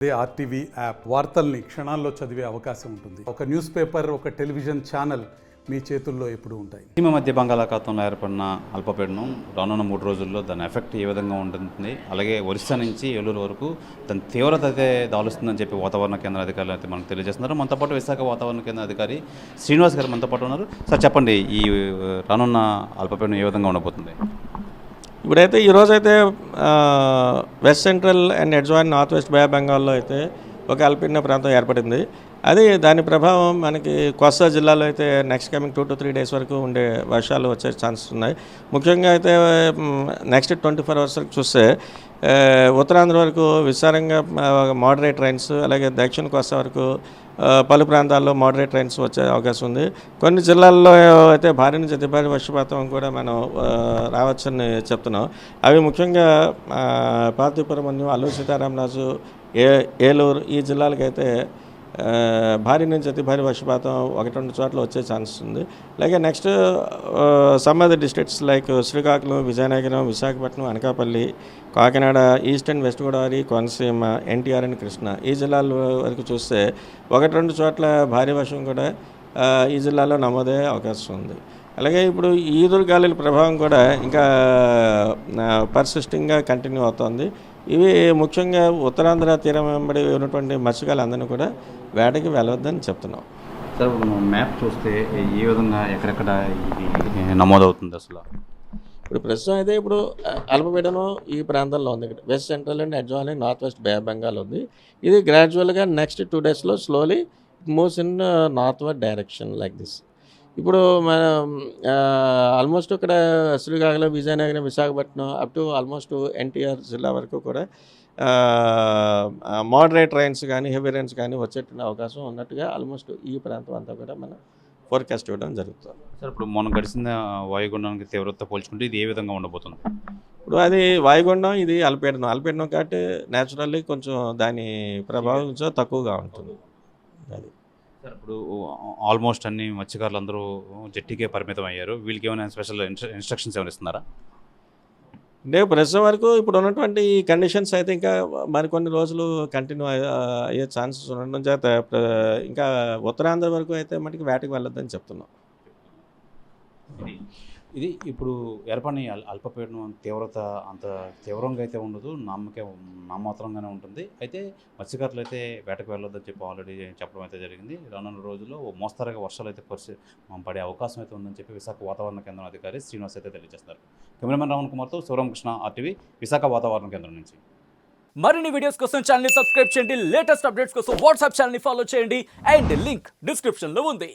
అదే RTV app వార్తల్ని క్షణాల్లో చదివే అవకాశం ఉంటుంది. ఒక న్యూస్ పేపర్, ఒక టెలివిజన్ ఛానల్ మీ చేతుల్లో ఎప్పుడూ ఉంటాయి. పశ్చిమ మధ్య బంగాళాఖాతంలో ఏర్పడిన అల్పపీడనం రానున్న 3 రోజుల్లో దాని ఎఫెక్ట్ ఏ విధంగా ఉంటుంది, అలాగే ఒరిస్సా నుంచి ఏలూరు వరకు దాని తీవ్రత అయితే దాలుస్తుందని చెప్పి వాతావరణ కేంద్ర అధికారులు అయితే మనకు తెలియజేస్తున్నారు. మనతో పాటు విశాఖ వాతావరణ కేంద్ర అధికారి శ్రీనివాస్ గారు మనతో పాటు ఉన్నారు. సార్ చెప్పండి, ఈ రానున్న అల్పపీడనం ఏ విధంగా ఉండబోతుంది? ఇప్పుడైతే ఈరోజైతే west central and adjoin north west bay of బెంగాల్లో అయితే ఒక అల్పపీడన ప్రాంతం ఏర్పడింది. అది దాని ప్రభావం మనకి కోస్తా జిల్లాలో అయితే నెక్స్ట్ కమింగ్ 2 to 3 days వరకు ఉండే వర్షాలు వచ్చే ఛాన్సెస్ ఉన్నాయి. ముఖ్యంగా అయితే నెక్స్ట్ 24 hours వరకు చూస్తే ఉత్తరాంధ్ర వరకు విస్తారంగా మోడరేట్ రైన్స్, అలాగే దక్షిణ కోస్తా వరకు పలు ప్రాంతాల్లో మోడరేట్ రైన్స్ వచ్చే అవకాశం ఉంది. కొన్ని జిల్లాల్లో అయితే భారీ నుంచి అతి భారీ వర్షపాతం కూడా మనం రావచ్చని చెప్తున్నాం. అవి ముఖ్యంగా పార్తీపురం, అల్లూరు సీతారామరాజు, ఏలూరు ఈ జిల్లాలకైతే భారీ నుంచి అతి భారీ వర్షపాతం 1-2 చోట్ల వచ్చే ఛాన్స్ ఉంది. అలాగే next some other districts like Srikakulam, Vizianagaram, Visakhapatnam, Anakapalli, Kakinada, east and west Godavari, Konaseema, NTR and Krishna ఈ జిల్లాల వరకు చూస్తే 1-2 చోట్ల భారీ వర్షం కూడా ఈ జిల్లాలో నమోదయ్యే అవకాశం ఉంది. అలాగే ఇప్పుడు ఈదురు గాలుల ప్రభావం కూడా ఇంకా పర్సిస్టింగ్గా కంటిన్యూ అవుతుంది. ఇవి ముఖ్యంగా ఉత్తరాంధ్ర తీరం వెంబడి ఉన్నటువంటి మత్స్యకారులందరినీ కూడా వేటకి వెళ్ళవద్దని చెప్తున్నాం. సార్, మ్యాప్ చూస్తే ఏ విధంగా ఎక్కడెక్కడ ఇది నమోదవుతుంది అసలు? ఇప్పుడు ప్రస్తుతం అయితే ఇప్పుడు అల్పపీడనం ఈ ప్రాంతంలో ఉంది. ఇక్కడ west central and adjoining north west bay of Bengal ఉంది. ఇది గ్రాడ్యువల్గా నెక్స్ట్ 2 daysలో slowly it moves in northward direction like this. ఇప్పుడు మనం ఆల్మోస్ట్ ఇక్కడ Srikakulam, Vizianagaram, Visakhapatnam up to almost NTR జిల్లా వరకు కూడా మోడరేట్ రైన్స్ కానీ హెవీ రైన్స్ కానీ వచ్చేటువంటి అవకాశం ఉన్నట్టుగా ఆల్మోస్ట్ ఈ ప్రాంతం అంతా కూడా మనం ఫోర్కాస్ట్ ఇవ్వడం జరుగుతుంది. సార్, ఇప్పుడు మనం గడిచిన వాయుగుండానికి తీవ్రత పోల్చుకుంటే ఇది ఏ విధంగా ఉండబోతుంది? ఇప్పుడు అది వాయుగుండం, ఇది అల్పపీడనం కాబట్టి న్యాచురల్లీ కొంచెం దాని ప్రభావం కొంచెం తక్కువగా ఉంటుంది. అది సార్, ఇప్పుడు ఆల్మోస్ట్ అన్ని మత్స్యకారులు అందరూ జట్టికే పరిమితం అయ్యారు. వీళ్ళకి ఏమైనా స్పెషల్ ఇన్స్ట్రక్షన్స్ ఏమైనా ఇస్తున్నారా? అంటే ప్రస్తుతం వరకు ఇప్పుడు ఉన్నటువంటి కండిషన్స్ అయితే ఇంకా మరికొన్ని రోజులు కంటిన్యూ అయ్యే ఛాన్సెస్ ఉండడం చేత ఇంకా ఉత్తరాంధ్ర వరకు అయితే మటుకు వేటకి వెళ్ళొద్దని చెప్తున్నాం. ఇది ఇప్పుడు ఏర్పడిన అల్పపీడనం తీవ్రత అంత తీవ్రంగా అయితే ఉండదు, నామాత్రంగానే ఉంటుంది. అయితే మత్స్యకారులు అయితే వేటకు వెళ్ళొద్దని చెప్పి ఆల్రెడీ చెప్పడం అయితే జరిగింది. రానున్న రోజుల్లో మోస్తరుగా వర్షాలు అయితే పడే అవకాశం అయితే ఉందని చెప్పి విశాఖ వాతావరణ కేంద్రం అధికారి శ్రీనివాస్ అయితే తెలియజేస్తారు. కెమెరామెన్ రావణ్ కుమార్తో శివరామకృష్ణ, ఆర్టీవీ, విశాఖ వాతావరణ కేంద్రం నుంచి. మరిన్ని వీడియోస్ కోసం ఛానల్ ని సబ్స్క్రైబ్ చేయండి. లేటెస్ట్ అప్డేట్స్ కోసం వాట్సాప్ ఛానల్ ని ఫాలో చేయండి. అండ్ లింక్ డిస్క్రిప్షన్ లో ఉంది.